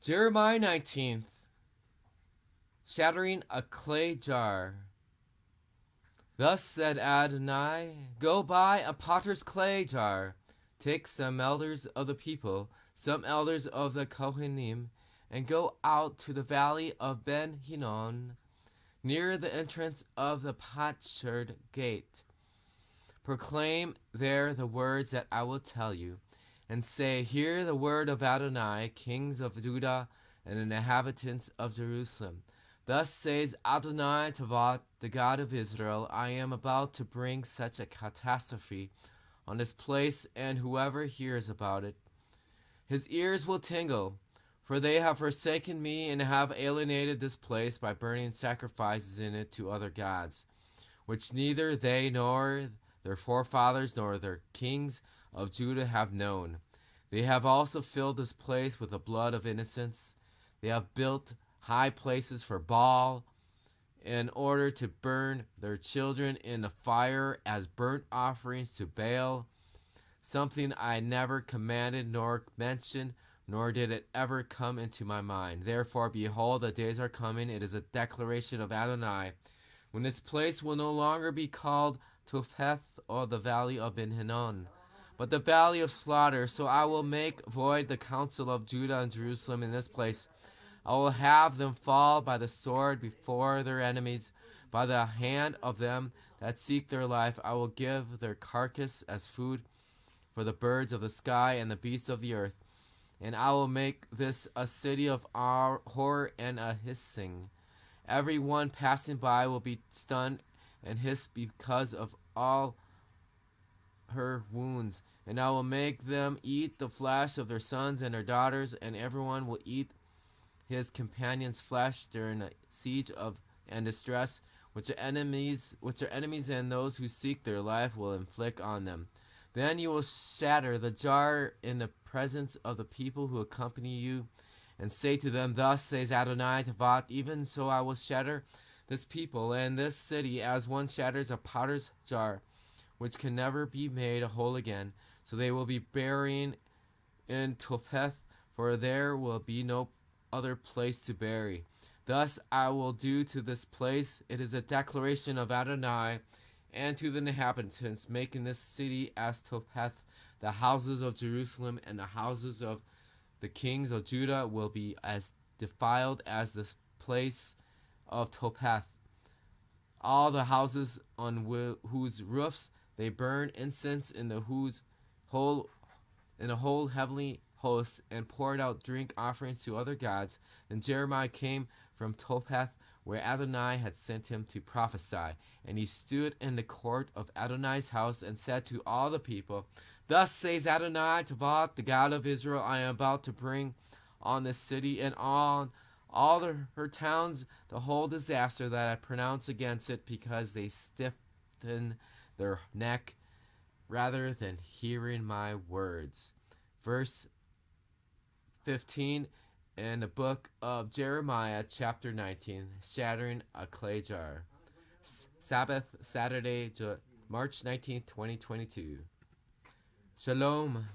Jeremiah 19th, shattering a clay jar. Thus said Adonai, go buy a potter's clay jar. Take some elders of the people, some elders of the Kohanim, and go out to the valley of Ben Hinnom, near the entrance of the potsherd gate. Proclaim there the words that I will tell you, and say, hear the word of Adonai, kings of Judah and inhabitants of Jerusalem. Thus says Adonai Tavot, the God of Israel, I am about to bring such a catastrophe on this place, and whoever hears about it, his ears will tingle, for they have forsaken me and have alienated this place by burning sacrifices in it to other gods, which neither they nor their forefathers nor their kings of Judah have known. They have also filled this place with the blood of innocents. They have built high places for Baal in order to burn their children in the fire as burnt offerings to Baal, something I never commanded nor mentioned, nor did it ever come into my mind. Therefore, behold, the days are coming, it is a declaration of Adonai, when this place will no longer be called Topheth or the valley of Ben Hinnom, but the valley of slaughter. So I will make void the counsel of Judah and Jerusalem in this place. I will have them fall by the sword before their enemies, by the hand of them that seek their life. I will give their carcass as food for the birds of the sky and the beasts of the earth. And I will make this a city of horror and a hissing. Every one passing by will be stunned and hiss because of all her wounds. And I will make them eat the flesh of their sons and their daughters, and everyone will eat his companion's flesh during a siege of and distress, which their enemies and those who seek their life will inflict on them. Then you will shatter the jar in the presence of the people who accompany you, and say to them, thus says Adonai Tavot, even so I will shatter this people and this city as one shatters a potter's jar, which can never be made whole again. So they will be burying in Topheth, for there will be no other place to bury. Thus I will do to this place. It is a declaration of Adonai, and to the inhabitants, making this city as Topheth. The houses of Jerusalem and the houses of the kings of Judah will be as defiled as this place of Topheth. All the houses on whose roofs they burn incense in the whole heavenly hosts, and poured out drink offerings to other gods. Then Jeremiah came from Topheth, where Adonai had sent him to prophesy. And he stood in the court of Adonai's house and said to all the people, thus says Adonai Tavot, the God of Israel, I am about to bring on this city and on all her towns the whole disaster that I pronounce against it, because they stiffen their neck rather than hearing my words. Verse 15 in the book of Jeremiah, chapter 19, shattering a clay jar. Sabbath, Saturday, March 19th, 2022. Shalom.